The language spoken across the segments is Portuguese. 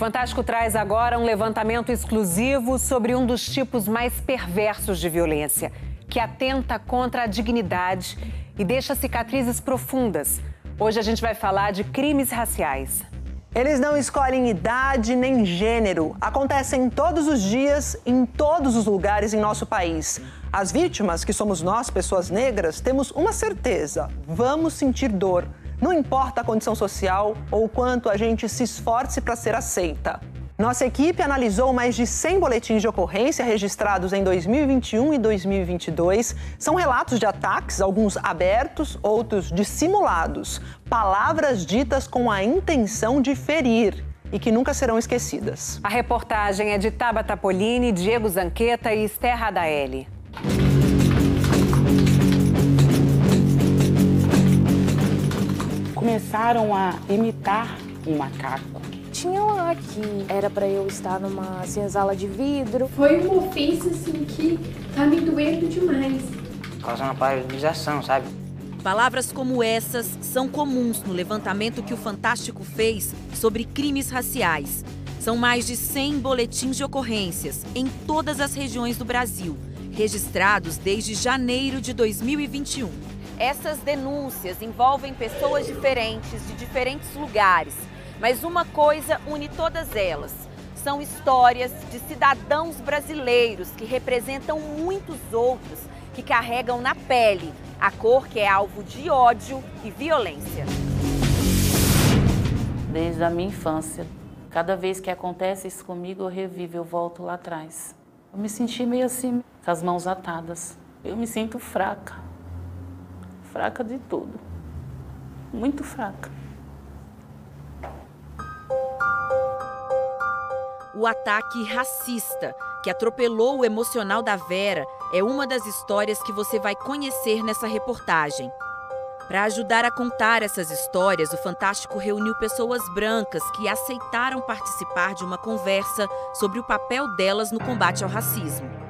Fantástico traz agora um levantamento exclusivo sobre um dos tipos mais perversos de violência, que atenta contra a dignidade e deixa cicatrizes profundas. Hoje a gente vai falar de crimes raciais. Eles não escolhem idade nem gênero. Acontecem todos os dias, em todos os lugares em nosso país. As vítimas, que somos nós, pessoas negras, temos uma certeza: vamos sentir dor. Não importa a condição social ou o quanto a gente se esforce para ser aceita. Nossa equipe analisou mais de 100 boletins de ocorrência registrados em 2021 e 2022. São relatos de ataques, alguns abertos, outros dissimulados. Palavras ditas com a intenção de ferir e que nunca serão esquecidas. A reportagem é de Tabata Polini, Diego Zanqueta e Esther Radaeli. Começaram a imitar um macaco. Tinha lá que era para eu estar numa senzala de vidro. Foi um ofício assim que tá me doendo demais. Causa uma paralisação, sabe? Palavras como essas são comuns no levantamento que o Fantástico fez sobre crimes raciais. São mais de 100 boletins de ocorrências em todas as regiões do Brasil, registrados desde janeiro de 2021. Essas denúncias envolvem pessoas diferentes, de diferentes lugares. Mas uma coisa une todas elas. São histórias de cidadãos brasileiros que representam muitos outros que carregam na pele a cor que é alvo de ódio e violência. Desde a minha infância, cada vez que acontece isso comigo, eu revivo, eu volto lá atrás. Eu me senti meio assim, com as mãos atadas. Eu me sinto fraca. Fraca de tudo. Muito fraca. O ataque racista, que atropelou o emocional da Vera, é uma das histórias que você vai conhecer nessa reportagem. Para ajudar a contar essas histórias, o Fantástico reuniu pessoas brancas que aceitaram participar de uma conversa sobre o papel delas no combate ao racismo.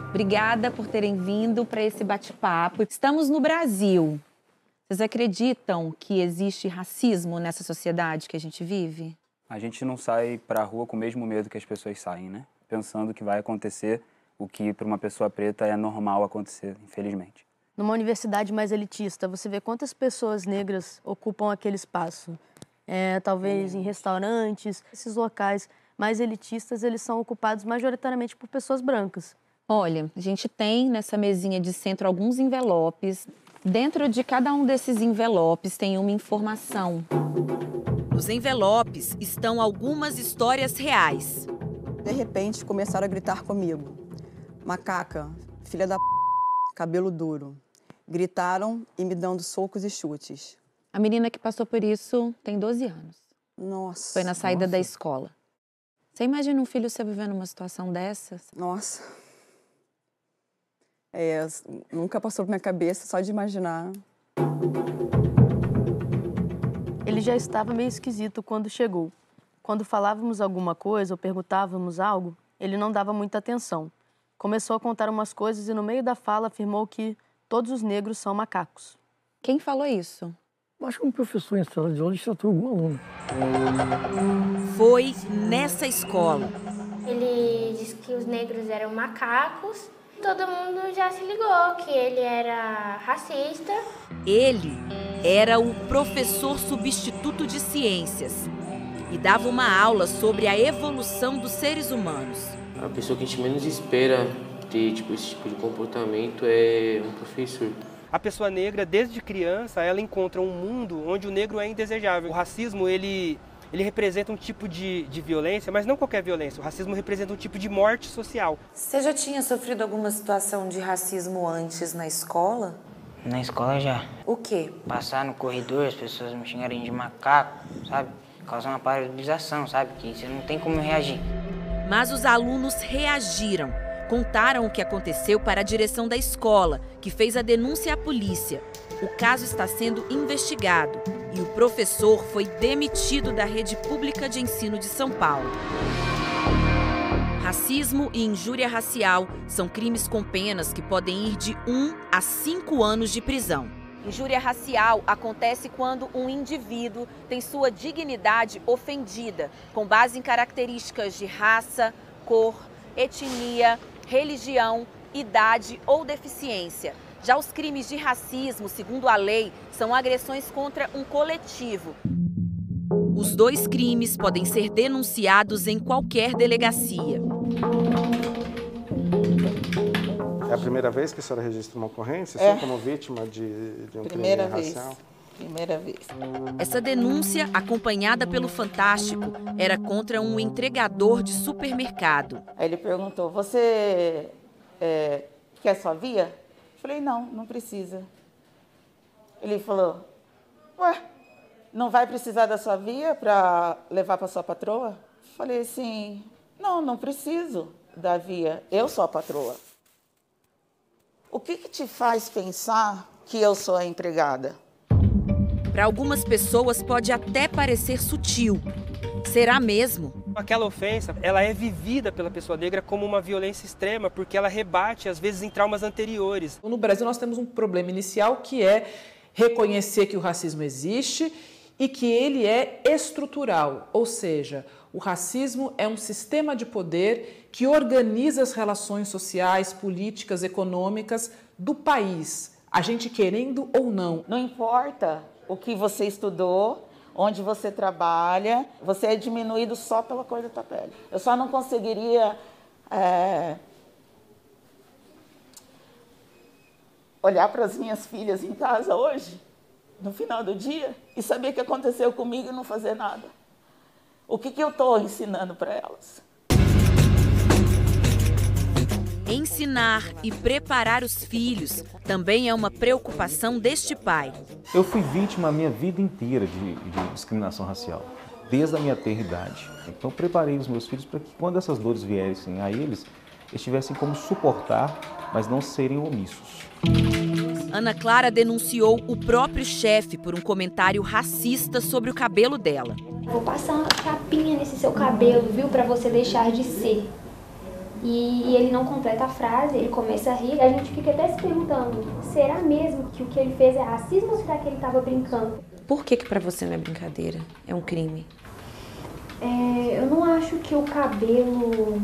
Obrigada por terem vindo para esse bate-papo. Estamos no Brasil. Vocês acreditam que existe racismo nessa sociedade que a gente vive? A gente não sai para a rua com o mesmo medo que as pessoas saem, né? Pensando que vai acontecer o que para uma pessoa preta é normal acontecer, infelizmente. Numa universidade mais elitista, você vê quantas pessoas negras ocupam aquele espaço. Talvez em restaurantes, esses locais mais elitistas, eles são ocupados majoritariamente por pessoas brancas. Olha, a gente tem nessa mesinha de centro alguns envelopes. Dentro de cada um desses envelopes tem uma informação. Nos envelopes estão algumas histórias reais. De repente, começaram a gritar comigo. Macaca, filha da p... cabelo duro. Gritaram e me dando socos e chutes. A menina que passou por isso tem 12 anos. Nossa. Foi na saída da escola. Você imagina um filho seu vivendo uma situação dessas? Nossa. Nunca passou por minha cabeça só de imaginar. Ele já estava meio esquisito quando chegou. Quando falávamos alguma coisa ou perguntávamos algo, ele não dava muita atenção. Começou a contar umas coisas e no meio da fala afirmou que todos os negros são macacos. Quem falou isso? Acho que um professor em sala de aula tratou algum aluno. Foi nessa escola. Ele disse que os negros eram macacos. Todo mundo já se ligou que ele era racista. Ele era o professor substituto de ciências e dava uma aula sobre a evolução dos seres humanos. A pessoa que a gente menos espera ter esse tipo de comportamento é um professor. A pessoa negra, desde criança, ela encontra um mundo onde o negro é indesejável. O racismo, ele representa um tipo de violência, mas não qualquer violência. O racismo representa um tipo de morte social. Você já tinha sofrido alguma situação de racismo antes na escola? Na escola já. O quê? Passar no corredor, as pessoas me xingarem de macaco, sabe? Causa uma paralisação, sabe? Que você não tem como reagir. Mas os alunos reagiram. Contaram o que aconteceu para a direção da escola, que fez a denúncia à polícia. O caso está sendo investigado e o professor foi demitido da rede pública de ensino de São Paulo. Racismo e injúria racial são crimes com penas que podem ir de 1 a 5 anos de prisão. Injúria racial acontece quando um indivíduo tem sua dignidade ofendida, com base em características de raça, cor, etnia, religião, idade ou deficiência. Já os crimes de racismo, segundo a lei, são agressões contra um coletivo. Os 2 crimes podem ser denunciados em qualquer delegacia. É a primeira vez que a senhora registra uma ocorrência, assim, como vítima de um crime racial? Primeira vez. Essa denúncia, acompanhada pelo Fantástico, era contra um entregador de supermercado. Aí ele perguntou, você quer sua via? Eu falei, não precisa. Ele falou, ué, não vai precisar da sua via para levar para sua patroa? Eu falei assim, não preciso da via, eu sou a patroa. O que te faz pensar que eu sou a empregada? Para algumas pessoas pode até parecer sutil. Será mesmo? Aquela ofensa, ela é vivida pela pessoa negra como uma violência extrema, porque ela rebate, às vezes, em traumas anteriores. No Brasil, nós temos um problema inicial que é reconhecer que o racismo existe e que ele é estrutural, ou seja, o racismo é um sistema de poder que organiza as relações sociais, políticas, econômicas do país, a gente querendo ou não. Não importa o que você estudou, onde você trabalha, você é diminuído só pela cor da tua pele. Eu só não conseguiria olhar para as minhas filhas em casa hoje, no final do dia, e saber o que aconteceu comigo e não fazer nada. O que eu estou ensinando para elas? Ensinar e preparar os filhos também é uma preocupação deste pai. Eu fui vítima a minha vida inteira de discriminação racial, desde a minha tenra idade. Então preparei os meus filhos para que quando essas dores viessem a eles tivessem como suportar, mas não serem omissos. Ana Clara denunciou o próprio chefe por um comentário racista sobre o cabelo dela. Vou passar uma capinha nesse seu cabelo, viu, para você deixar de ser. E ele não completa a frase, ele começa a rir, e a gente fica até se perguntando, será mesmo que o que ele fez é racismo ou será que ele estava brincando? Por que para você não é brincadeira? É um crime? Eu não acho que o cabelo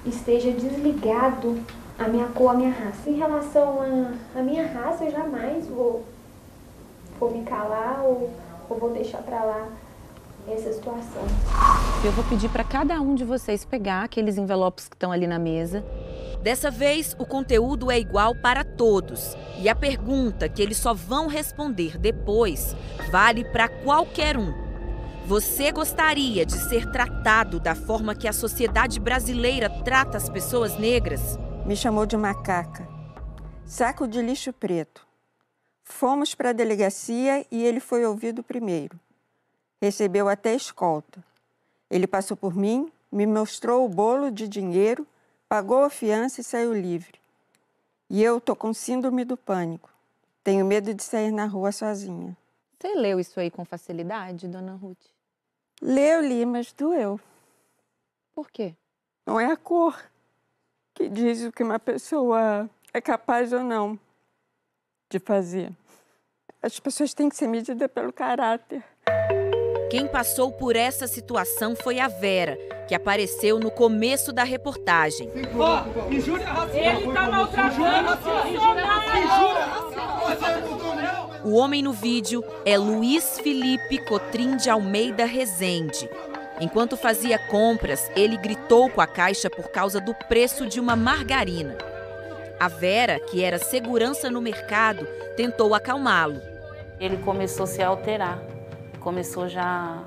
esteja desligado à minha cor, à minha raça. Em relação à minha raça, eu jamais vou me calar ou vou deixar para lá essa situação. Eu vou pedir para cada um de vocês pegar aqueles envelopes que estão ali na mesa. Dessa vez, o conteúdo é igual para todos. E a pergunta que eles só vão responder depois vale para qualquer um. Você gostaria de ser tratado da forma que a sociedade brasileira trata as pessoas negras? Me chamou de macaca. Saco de lixo preto. Fomos para a delegacia e ele foi ouvido primeiro. Recebeu até escolta. Ele passou por mim, me mostrou o bolo de dinheiro, pagou a fiança e saiu livre. E eu tô com síndrome do pânico. Tenho medo de sair na rua sozinha. Você leu isso aí com facilidade, dona Ruth? Li, mas doeu. Por quê? Não é a cor que diz o que uma pessoa é capaz ou não de fazer. As pessoas têm que ser medidas pelo caráter. Quem passou por essa situação foi a Vera, que apareceu no começo da reportagem. Injúria racial! Ele tá maltratando o funcionário! O homem no vídeo é Luiz Felipe Cotrim de Almeida Rezende. Enquanto fazia compras, ele gritou com a caixa por causa do preço de uma margarina. A Vera, que era segurança no mercado, tentou acalmá-lo. Ele começou a se alterar. Começou já a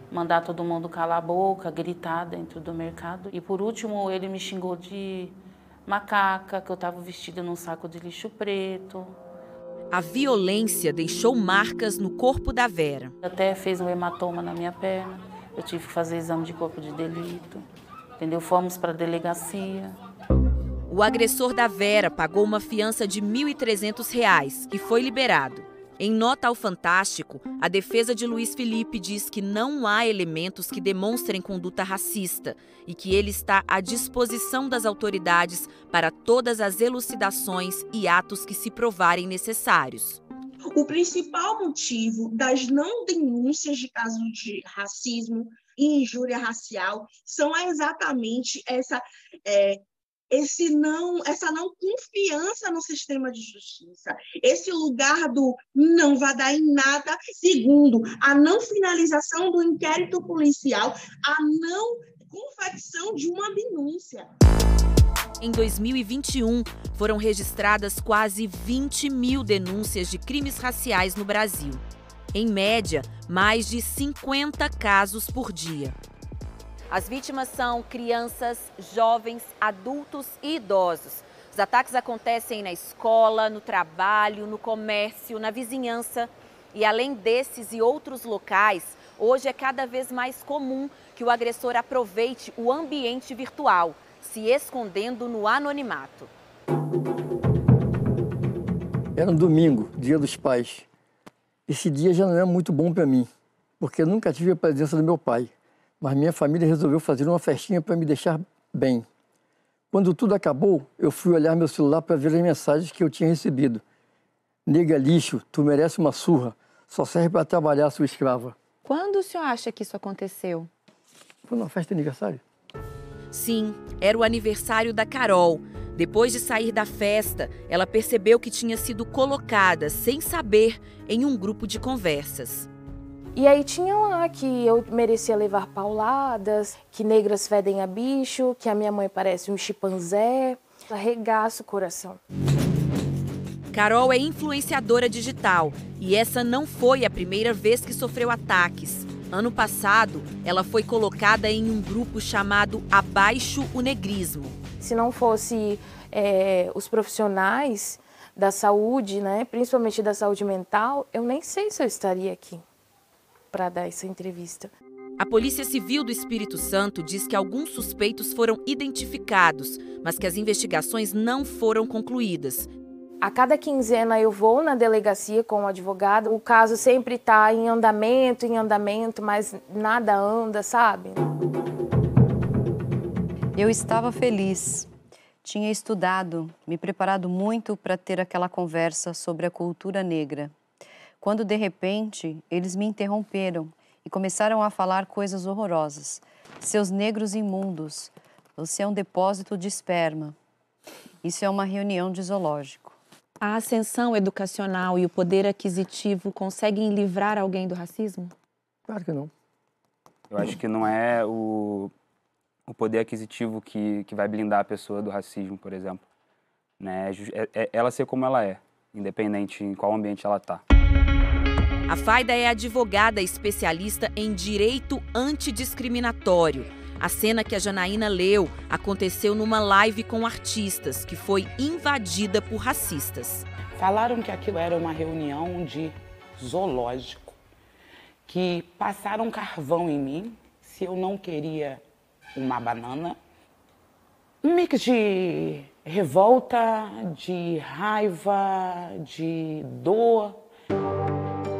mandar todo mundo calar a boca, gritar dentro do mercado. E por último, ele me xingou de macaca, que eu estava vestida num saco de lixo preto. A violência deixou marcas no corpo da Vera. Até fez um hematoma na minha perna. Eu tive que fazer exame de corpo de delito. Entendeu? Fomos para a delegacia. O agressor da Vera pagou uma fiança de R$ 1.300 e foi liberado. Em nota ao Fantástico, a defesa de Luiz Felipe diz que não há elementos que demonstrem conduta racista e que ele está à disposição das autoridades para todas as elucidações e atos que se provarem necessários. O principal motivo das não denúncias de casos de racismo e injúria racial são exatamente essa não confiança no sistema de justiça, esse lugar do não vai dar em nada. Segundo, a não finalização do inquérito policial, a não confecção de uma denúncia. Em 2021, foram registradas quase 20 mil denúncias de crimes raciais no Brasil. Em média, mais de 50 casos por dia. As vítimas são crianças, jovens, adultos e idosos. Os ataques acontecem na escola, no trabalho, no comércio, na vizinhança. E além desses e outros locais, hoje é cada vez mais comum que o agressor aproveite o ambiente virtual, se escondendo no anonimato. Era um domingo, Dia dos Pais. Esse dia já não é muito bom para mim, porque eu nunca tive a presença do meu pai. Mas minha família resolveu fazer uma festinha para me deixar bem. Quando tudo acabou, eu fui olhar meu celular para ver as mensagens que eu tinha recebido. Nega lixo, tu merece uma surra, só serve para trabalhar, sua escrava. Quando o senhor acha que isso aconteceu? Foi numa festa de aniversário. Sim, era o aniversário da Carol. Depois de sair da festa, ela percebeu que tinha sido colocada, sem saber, em um grupo de conversas. E aí tinha lá que eu merecia levar pauladas, que negras fedem a bicho, que a minha mãe parece um chimpanzé. Arregaça o coração. Carol é influenciadora digital e essa não foi a primeira vez que sofreu ataques. Ano passado, ela foi colocada em um grupo chamado Abaixo o Negrismo. Se não fosse os profissionais da saúde, né, principalmente da saúde mental, eu nem sei se eu estaria aqui para dar essa entrevista. A Polícia Civil do Espírito Santo diz que alguns suspeitos foram identificados, mas que as investigações não foram concluídas. A cada quinzena eu vou na delegacia com o advogado, o caso sempre está em andamento, mas nada anda, sabe? Eu estava feliz, tinha estudado, me preparado muito para ter aquela conversa sobre a cultura negra. Quando, de repente, eles me interromperam e começaram a falar coisas horrorosas. Seus negros imundos, você é um depósito de esperma. Isso é uma reunião de zoológico. A ascensão educacional e o poder aquisitivo conseguem livrar alguém do racismo? Claro que não. Eu acho que não é o poder aquisitivo que vai blindar a pessoa do racismo, por exemplo. Né? É ela ser como ela é, independente em qual ambiente ela está. A Faida é advogada especialista em direito antidiscriminatório. A cena que a Janaína leu aconteceu numa live com artistas, que foi invadida por racistas. Falaram que aquilo era uma reunião de zoológico, que passaram carvão em mim se eu não queria uma banana. Um mix de revolta, de raiva, de dor.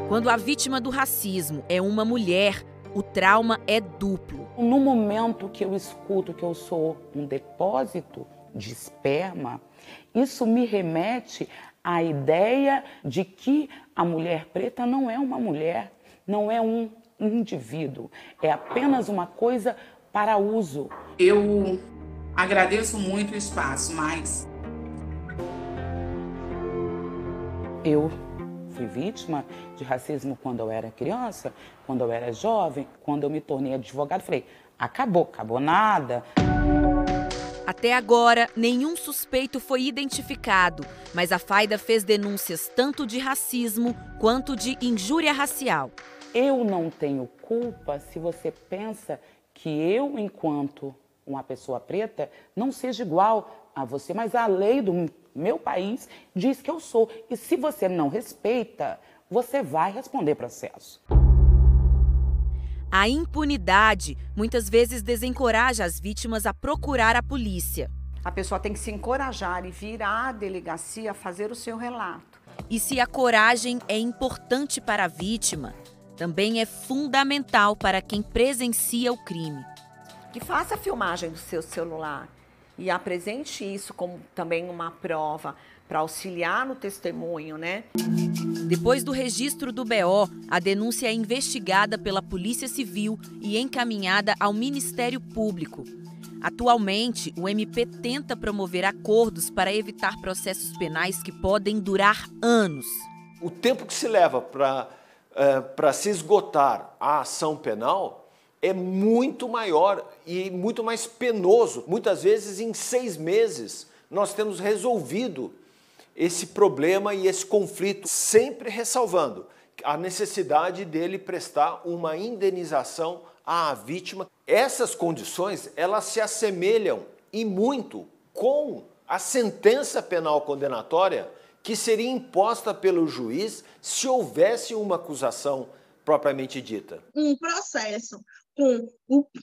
Quando a vítima do racismo é uma mulher, o trauma é duplo. No momento que eu escuto que eu sou um depósito de esperma, isso me remete à ideia de que a mulher preta não é uma mulher, não é um indivíduo, é apenas uma coisa para uso. Eu agradeço muito o espaço, mas eu fui vítima de racismo quando eu era criança, quando eu era jovem, quando eu me tornei advogado, falei, acabou nada. Até agora, nenhum suspeito foi identificado, mas a Faida fez denúncias tanto de racismo quanto de injúria racial. Eu não tenho culpa se você pensa que eu, enquanto uma pessoa preta, não seja igual a você, mas a lei do meu país diz que eu sou. E se você não respeita, você vai responder processo. A impunidade muitas vezes desencoraja as vítimas a procurar a polícia. A pessoa tem que se encorajar e vir à delegacia fazer o seu relato. E se a coragem é importante para a vítima, também é fundamental para quem presencia o crime. Que faça a filmagem do seu celular, e apresente isso como também uma prova para auxiliar no testemunho, né? Depois do registro do BO, a denúncia é investigada pela Polícia Civil e encaminhada ao Ministério Público. Atualmente, o MP tenta promover acordos para evitar processos penais que podem durar anos. O tempo que se leva para se esgotar a ação penal é muito maior e muito mais penoso. Muitas vezes, em 6 meses, nós temos resolvido esse problema e esse conflito, sempre ressalvando a necessidade dele prestar uma indenização à vítima. Essas condições, elas se assemelham e muito com a sentença penal condenatória que seria imposta pelo juiz se houvesse uma acusação propriamente dita. Um processo com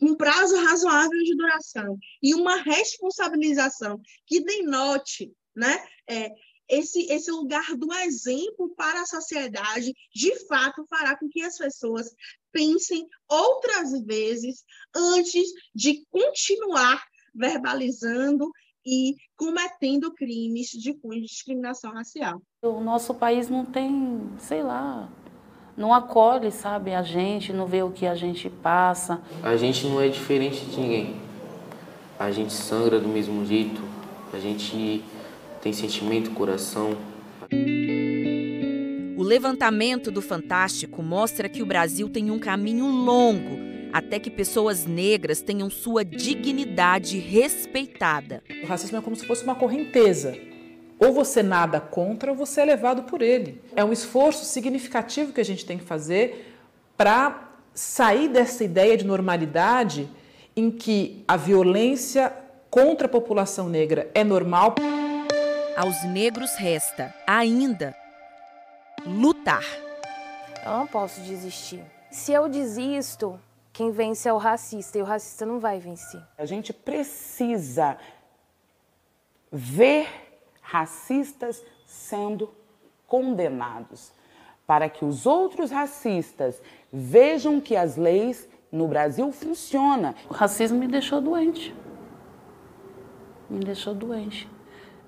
um prazo razoável de duração e uma responsabilização que denote, né, esse lugar do exemplo para a sociedade, de fato, fará com que as pessoas pensem outras vezes antes de continuar verbalizando e cometendo crimes de cunho de discriminação racial. O nosso país não tem, sei lá, não acolhe, sabe, a gente, não vê o que a gente passa. A gente não é diferente de ninguém. A gente sangra do mesmo jeito, a gente tem sentimento, coração. O levantamento do Fantástico mostra que o Brasil tem um caminho longo até que pessoas negras tenham sua dignidade respeitada. O racismo é como se fosse uma correnteza. Ou você nada contra ou você é levado por ele. É um esforço significativo que a gente tem que fazer para sair dessa ideia de normalidade em que a violência contra a população negra é normal. Aos negros resta ainda lutar. Eu não posso desistir. Se eu desisto, quem vence é o racista e o racista não vai vencer. A gente precisa ver racistas sendo condenados para que os outros racistas vejam que as leis no Brasil funcionam. O racismo me deixou doente. Me deixou doente.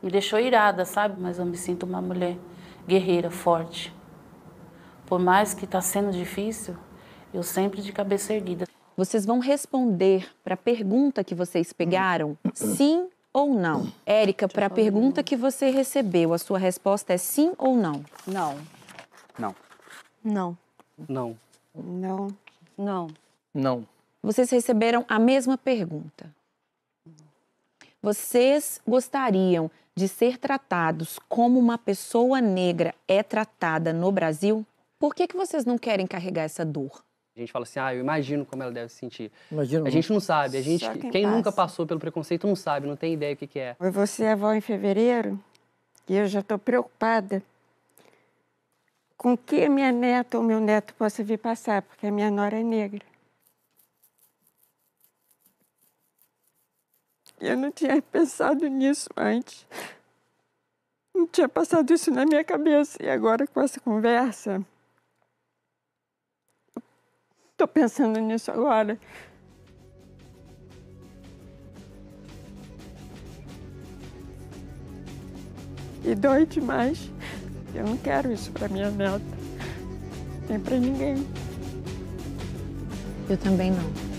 Me deixou irada, sabe? Mas eu me sinto uma mulher guerreira, forte. Por mais que está sendo difícil, eu sempre de cabeça erguida. Vocês vão responder para a pergunta que vocês pegaram, sim ou não? Érica, para a pergunta que você recebeu, a sua resposta é sim ou não? Não. Não. Não. Não. Não. Não. Não. Vocês receberam a mesma pergunta. Vocês gostariam de ser tratados como uma pessoa negra é tratada no Brasil? Por que vocês não querem carregar essa dor? A gente fala assim, eu imagino como ela deve se sentir. Imagino. A gente não sabe, quem passa. nunca passou pelo preconceito não sabe, não tem ideia o que é. Eu vou ser avó em fevereiro e eu já estou preocupada com que a minha neta ou meu neto possa vir passar, porque a minha nora é negra. Eu não tinha pensado nisso antes. Não tinha passado isso na minha cabeça. E agora, com essa conversa, estou pensando nisso agora. E dói demais. Eu não quero isso para minha neta. Nem para ninguém. Eu também não.